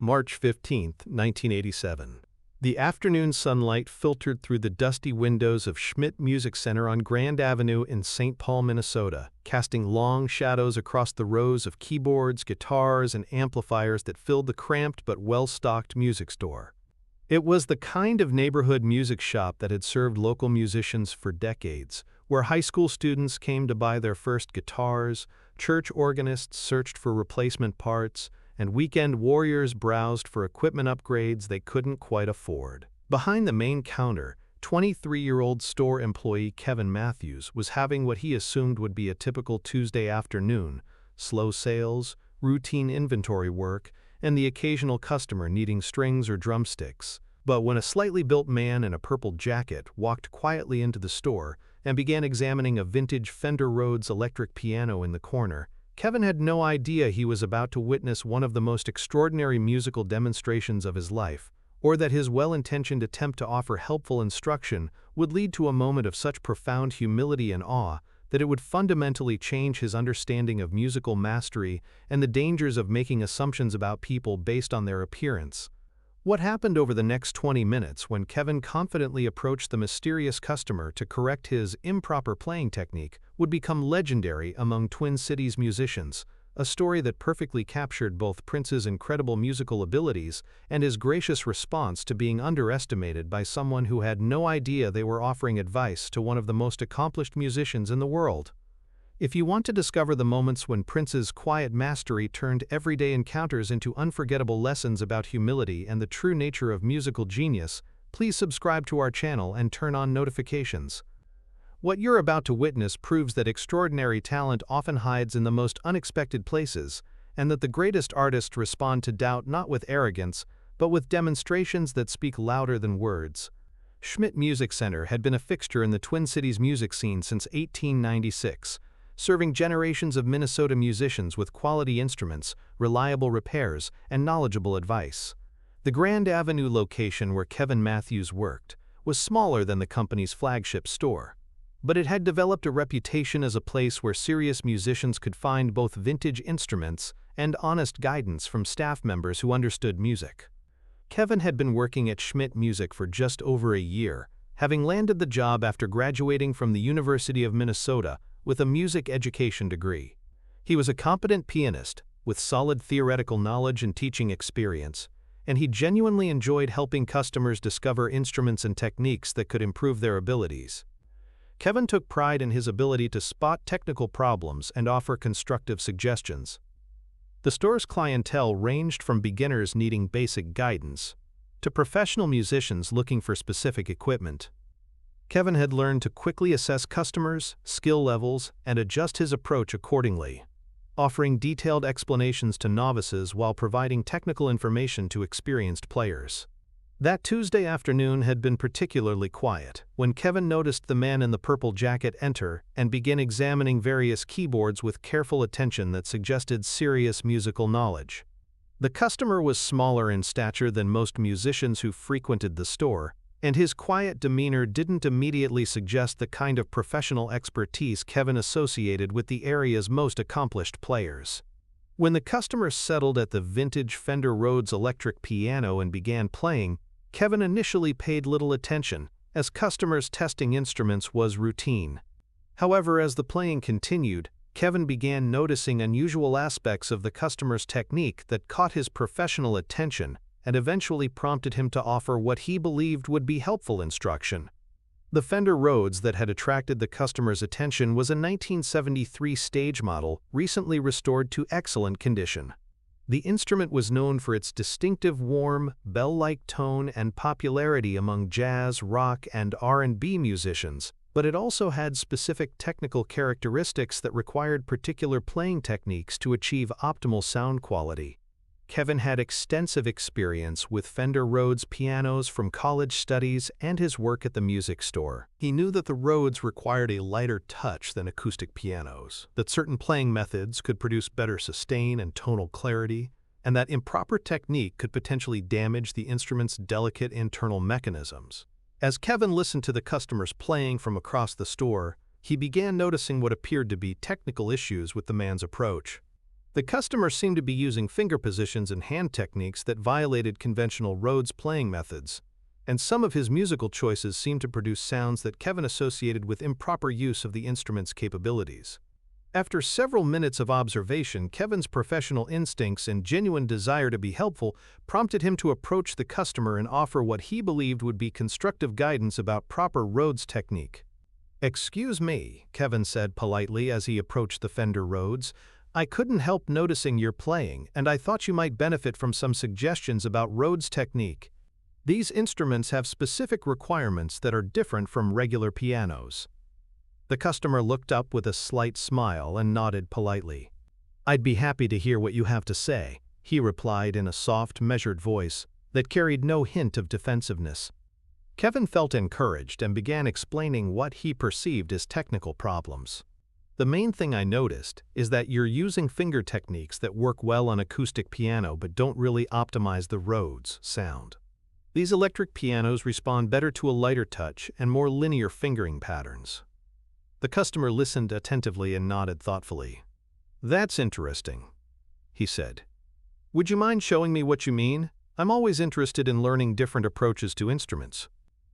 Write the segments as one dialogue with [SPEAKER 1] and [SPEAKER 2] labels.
[SPEAKER 1] March 15, 1987. The afternoon sunlight filtered through the dusty windows of Schmitt Music Center on Grand Avenue in St. Paul, Minnesota, casting long shadows across the rows of keyboards, guitars, and amplifiers that filled the cramped but well-stocked music store. It was the kind of neighborhood music shop that had served local musicians for decades, where high school students came to buy their first guitars, church organists searched for replacement parts, and weekend warriors browsed for equipment upgrades they couldn't quite afford. Behind the main counter, 23-year-old store employee Kevin Matthews was having what he assumed would be a typical Tuesday afternoon: slow sales, routine inventory work, and the occasional customer needing strings or drumsticks. But when a slightly built man in a purple jacket walked quietly into the store and began examining a vintage Fender Rhodes electric piano in the corner, Kevin had no idea he was about to witness one of the most extraordinary musical demonstrations of his life, or that his well-intentioned attempt to offer helpful instruction would lead to a moment of such profound humility and awe that it would fundamentally change his understanding of musical mastery and the dangers of making assumptions about people based on their appearance. What happened over the next 20 minutes when Kevin confidently approached the mysterious customer to correct his improper playing technique would become legendary among Twin Cities musicians, a story that perfectly captured both Prince's incredible musical abilities and his gracious response to being underestimated by someone who had no idea they were offering advice to one of the most accomplished musicians in the world. If you want to discover the moments when Prince's quiet mastery turned everyday encounters into unforgettable lessons about humility and the true nature of musical genius, please subscribe to our channel and turn on notifications. What you're about to witness proves that extraordinary talent often hides in the most unexpected places, and that the greatest artists respond to doubt not with arrogance, but with demonstrations that speak louder than words. Schmitt Music Center had been a fixture in the Twin Cities music scene since 1896. Serving generations of Minnesota musicians with quality instruments, reliable repairs, and knowledgeable advice. The Grand Avenue location where Kevin Matthews worked was smaller than the company's flagship store, but it had developed a reputation as a place where serious musicians could find both vintage instruments and honest guidance from staff members who understood music. Kevin had been working at Schmitt Music for just over a year, having landed the job after graduating from the University of Minnesota with a music education degree. He was a competent pianist with solid theoretical knowledge and teaching experience, and he genuinely enjoyed helping customers discover instruments and techniques that could improve their abilities. Kevin took pride in his ability to spot technical problems and offer constructive suggestions. The store's clientele ranged from beginners needing basic guidance to professional musicians looking for specific equipment. Kevin had learned to quickly assess customers, skill levels, and adjust his approach accordingly, offering detailed explanations to novices while providing technical information to experienced players. That Tuesday afternoon had been particularly quiet when Kevin noticed the man in the purple jacket enter and begin examining various keyboards with careful attention that suggested serious musical knowledge. The customer was smaller in stature than most musicians who frequented the store, and his quiet demeanor didn't immediately suggest the kind of professional expertise Kevin associated with the area's most accomplished players. When the customer settled at the vintage Fender Rhodes electric piano and began playing, Kevin initially paid little attention, as customers testing instruments was routine. However, as the playing continued, Kevin began noticing unusual aspects of the customer's technique that caught his professional attention and eventually prompted him to offer what he believed would be helpful instruction. The Fender Rhodes that had attracted the customer's attention was a 1973 stage model recently restored to excellent condition. The instrument was known for its distinctive warm, bell-like tone and popularity among jazz, rock, and R&B musicians, but it also had specific technical characteristics that required particular playing techniques to achieve optimal sound quality. Kevin had extensive experience with Fender Rhodes pianos from college studies and his work at the music store. He knew that the Rhodes required a lighter touch than acoustic pianos, that certain playing methods could produce better sustain and tonal clarity, and that improper technique could potentially damage the instrument's delicate internal mechanisms. As Kevin listened to the customers playing from across the store, he began noticing what appeared to be technical issues with the man's approach. The customer seemed to be using finger positions and hand techniques that violated conventional Rhodes playing methods, and some of his musical choices seemed to produce sounds that Kevin associated with improper use of the instrument's capabilities. After several minutes of observation, Kevin's professional instincts and genuine desire to be helpful prompted him to approach the customer and offer what he believed would be constructive guidance about proper Rhodes technique. "Excuse me," Kevin said politely as he approached the Fender Rhodes. "I couldn't help noticing your playing, and I thought you might benefit from some suggestions about Rhodes technique. These instruments have specific requirements that are different from regular pianos." The customer looked up with a slight smile and nodded politely. "I'd be happy to hear what you have to say," he replied in a soft, measured voice that carried no hint of defensiveness. Kevin felt encouraged and began explaining what he perceived as technical problems. "The main thing I noticed is that you're using finger techniques that work well on acoustic piano but don't really optimize the Rhodes sound. These electric pianos respond better to a lighter touch and more linear fingering patterns." The customer listened attentively and nodded thoughtfully. "That's interesting," he said. "Would you mind showing me what you mean? I'm always interested in learning different approaches to instruments."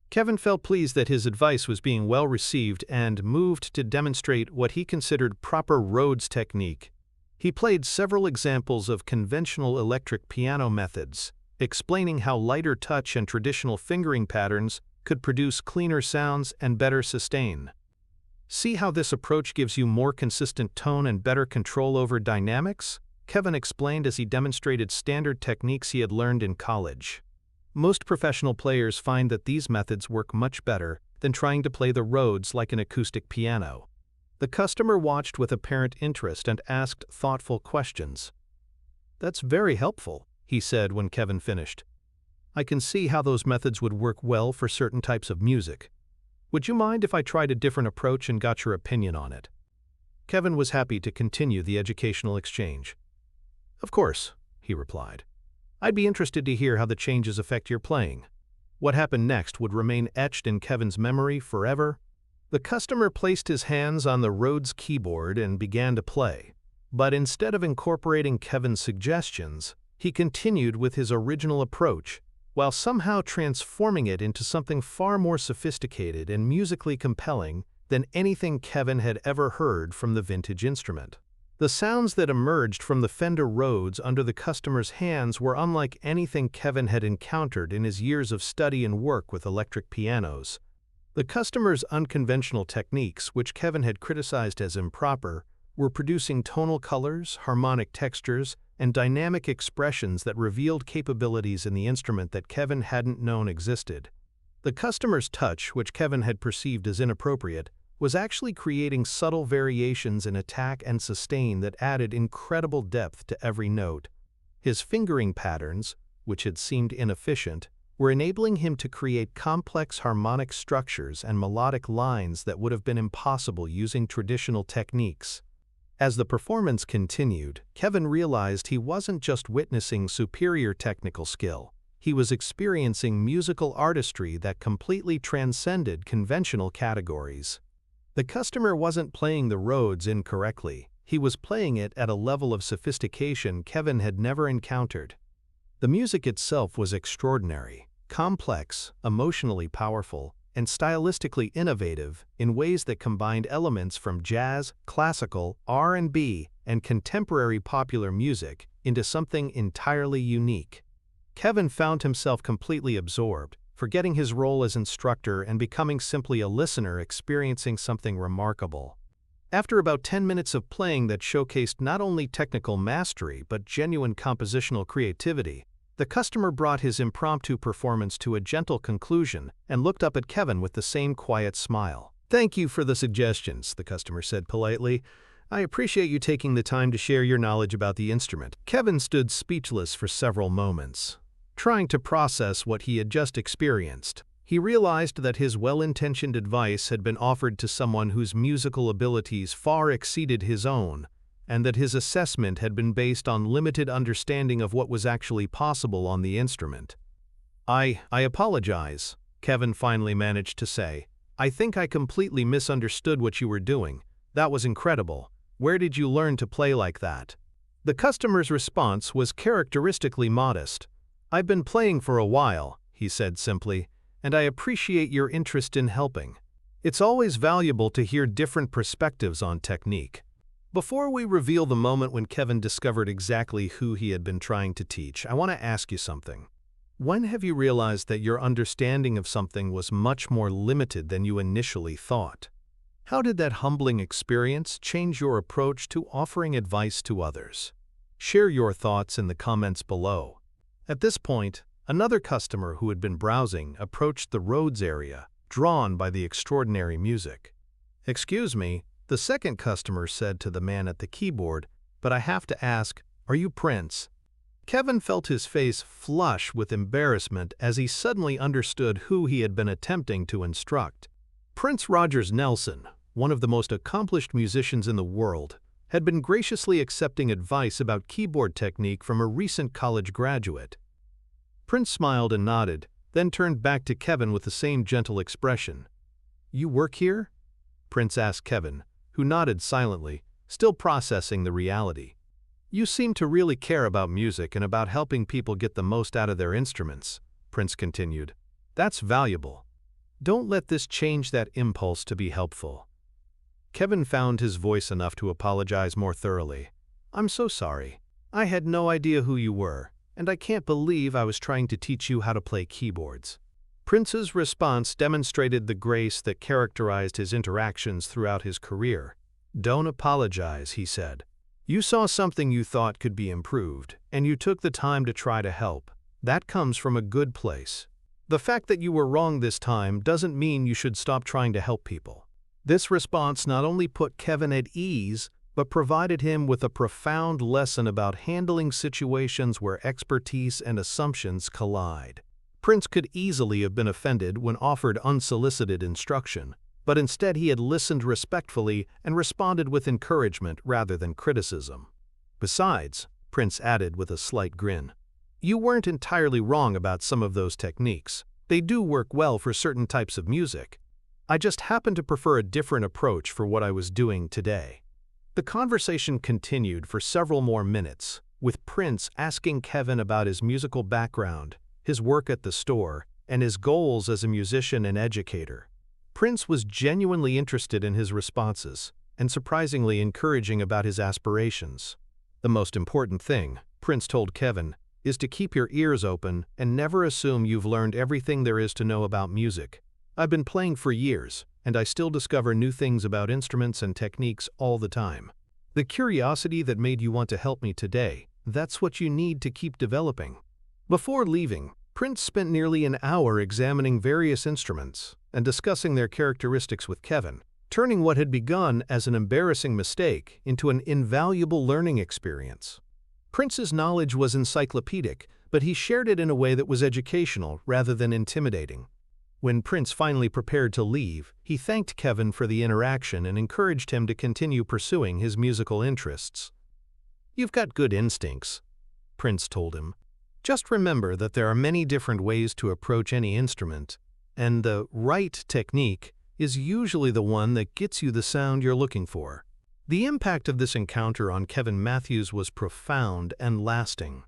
[SPEAKER 1] Kevin felt pleased that his advice was being well received and moved to demonstrate what he considered proper Rhodes technique. He played several examples of conventional electric piano methods, explaining how lighter touch and traditional fingering patterns could produce cleaner sounds and better sustain. "See how this approach gives you more consistent tone and better control over dynamics?" Kevin explained as he demonstrated standard techniques he had learned in college. Most professional players find that these methods work much better than trying to play the Rhodes like an acoustic piano. The customer watched with apparent interest and asked thoughtful questions. "That's very helpful," he said when Kevin finished. "I can see how those methods would work well for certain types of music. Would you mind if I tried a different approach and got your opinion on it?" Kevin was happy to continue the educational exchange. "Of course," he replied. "I'd be interested to hear how the changes affect your playing." What happened next would remain etched in Kevin's memory forever. The customer placed his hands on the Rhodes keyboard and began to play. But instead of incorporating Kevin's suggestions, he continued with his original approach, while somehow transforming it into something far more sophisticated and musically compelling than anything Kevin had ever heard from the vintage instrument. The sounds that emerged from the Fender Rhodes under the customer's hands were unlike anything Kevin had encountered in his years of study and work with electric pianos. The customer's unconventional techniques, which Kevin had criticized as improper, were producing tonal colors, harmonic textures, and dynamic expressions that revealed capabilities in the instrument that Kevin hadn't known existed. The customer's touch, which Kevin had perceived as inappropriate, was actually creating subtle variations in attack and sustain that added incredible depth to every note. His fingering patterns, which had seemed inefficient, were enabling him to create complex harmonic structures and melodic lines that would have been impossible using traditional techniques. As the performance continued, Kevin realized he wasn't just witnessing superior technical skill. He was experiencing musical artistry that completely transcended conventional categories. The customer wasn't playing the Rhodes incorrectly. He was playing it at a level of sophistication Kevin had never encountered. The music itself was extraordinary, complex, emotionally powerful, and stylistically innovative in ways that combined elements from jazz, classical, R&B, and contemporary popular music into something entirely unique. Kevin found himself completely absorbed, forgetting his role as instructor and becoming simply a listener experiencing something remarkable. After about 10 minutes of playing that showcased not only technical mastery but genuine compositional creativity, the customer brought his impromptu performance to a gentle conclusion and looked up at Kevin with the same quiet smile. "Thank you for the suggestions," the customer said politely. "I appreciate you taking the time to share your knowledge about the instrument." Kevin stood speechless for several moments, trying to process what he had just experienced. He realized that his well-intentioned advice had been offered to someone whose musical abilities far exceeded his own, and that his assessment had been based on limited understanding of what was actually possible on the instrument. I apologize," Kevin finally managed to say. "I think I completely misunderstood what you were doing. That was incredible. Where did you learn to play like that?" The customer's response was characteristically modest. "I've been playing for a while," he said simply, "and I appreciate your interest in helping." It's always valuable to hear different perspectives on technique. Before we reveal the moment when Kevin discovered exactly who he had been trying to teach, I want to ask you something. When have you realized that your understanding of something was much more limited than you initially thought? How did that humbling experience change your approach to offering advice to others? Share your thoughts in the comments below. At this point, another customer who had been browsing approached the Rhodes area, drawn by the extraordinary music. "Excuse me," the second customer said to the man at the keyboard, "but I have to ask, are you Prince?" Kevin felt his face flush with embarrassment as he suddenly understood who he had been attempting to instruct. Prince Rogers Nelson, one of the most accomplished musicians in the world, had been graciously accepting advice about keyboard technique from a recent college graduate. Prince smiled and nodded, then turned back to Kevin with the same gentle expression. "You work here?" Prince asked Kevin, who nodded silently, still processing the reality. "You seem to really care about music and about helping people get the most out of their instruments," Prince continued. "That's valuable. Don't let this change that impulse to be helpful." Kevin found his voice enough to apologize more thoroughly. "I'm so sorry. I had no idea who you were, and I can't believe I was trying to teach you how to play keyboards." Prince's response demonstrated the grace that characterized his interactions throughout his career. "Don't apologize," he said. "You saw something you thought could be improved, and you took the time to try to help. That comes from a good place. The fact that you were wrong this time doesn't mean you should stop trying to help people." This response not only put Kevin at ease, but provided him with a profound lesson about handling situations where expertise and assumptions collide. Prince could easily have been offended when offered unsolicited instruction, but instead he had listened respectfully and responded with encouragement rather than criticism. "Besides," Prince added with a slight grin, "you weren't entirely wrong about some of those techniques. They do work well for certain types of music. I just happen to prefer a different approach for what I was doing today." The conversation continued for several more minutes, with Prince asking Kevin about his musical background, his work at the store, and his goals as a musician and educator. Prince was genuinely interested in his responses, and surprisingly encouraging about his aspirations. "The most important thing," Prince told Kevin, "is to keep your ears open and never assume you've learned everything there is to know about music. I've been playing for years, and I still discover new things about instruments and techniques all the time. The curiosity that made you want to help me today, that's what you need to keep developing." Before leaving, Prince spent nearly an hour examining various instruments and discussing their characteristics with Kevin, turning what had begun as an embarrassing mistake into an invaluable learning experience. Prince's knowledge was encyclopedic, but he shared it in a way that was educational rather than intimidating. When Prince finally prepared to leave, he thanked Kevin for the interaction and encouraged him to continue pursuing his musical interests. "You've got good instincts," Prince told him. "Just remember that there are many different ways to approach any instrument, and the right technique is usually the one that gets you the sound you're looking for." The impact of this encounter on Kevin Matthews was profound and lasting.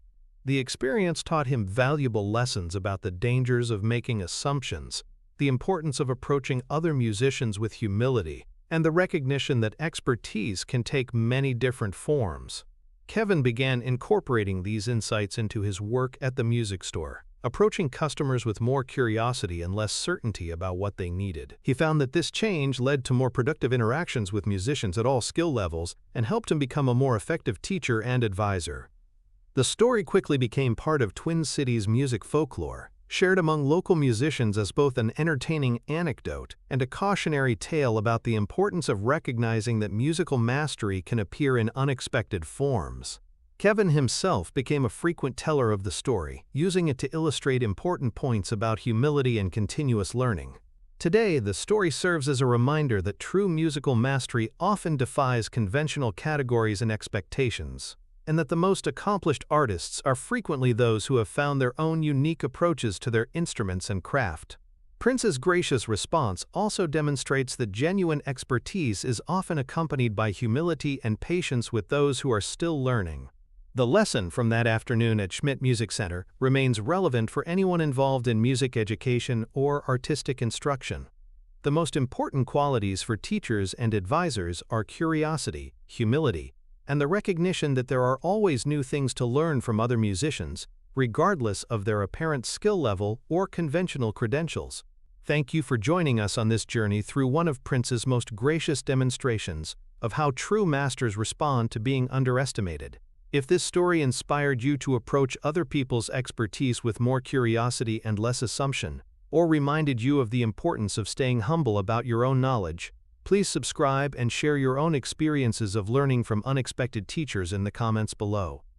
[SPEAKER 1] The experience taught him valuable lessons about the dangers of making assumptions, the importance of approaching other musicians with humility, and the recognition that expertise can take many different forms. Kevin began incorporating these insights into his work at the music store, approaching customers with more curiosity and less certainty about what they needed. He found that this change led to more productive interactions with musicians at all skill levels and helped him become a more effective teacher and advisor. The story quickly became part of Twin Cities music folklore, shared among local musicians as both an entertaining anecdote and a cautionary tale about the importance of recognizing that musical mastery can appear in unexpected forms. Kevin himself became a frequent teller of the story, using it to illustrate important points about humility and continuous learning. Today, the story serves as a reminder that true musical mastery often defies conventional categories and expectations, and that the most accomplished artists are frequently those who have found their own unique approaches to their instruments and craft. Prince's gracious response also demonstrates that genuine expertise is often accompanied by humility and patience with those who are still learning. The lesson from that afternoon at Schmitt Music Center remains relevant for anyone involved in music education or artistic instruction. The most important qualities for teachers and advisors are curiosity, humility, and the recognition that there are always new things to learn from other musicians, regardless of their apparent skill level or conventional credentials. Thank you for joining us on this journey through one of Prince's most gracious demonstrations of how true masters respond to being underestimated. If this story inspired you to approach other people's expertise with more curiosity and less assumption, or reminded you of the importance of staying humble about your own knowledge, please subscribe and share your own experiences of learning from unexpected teachers in the comments below.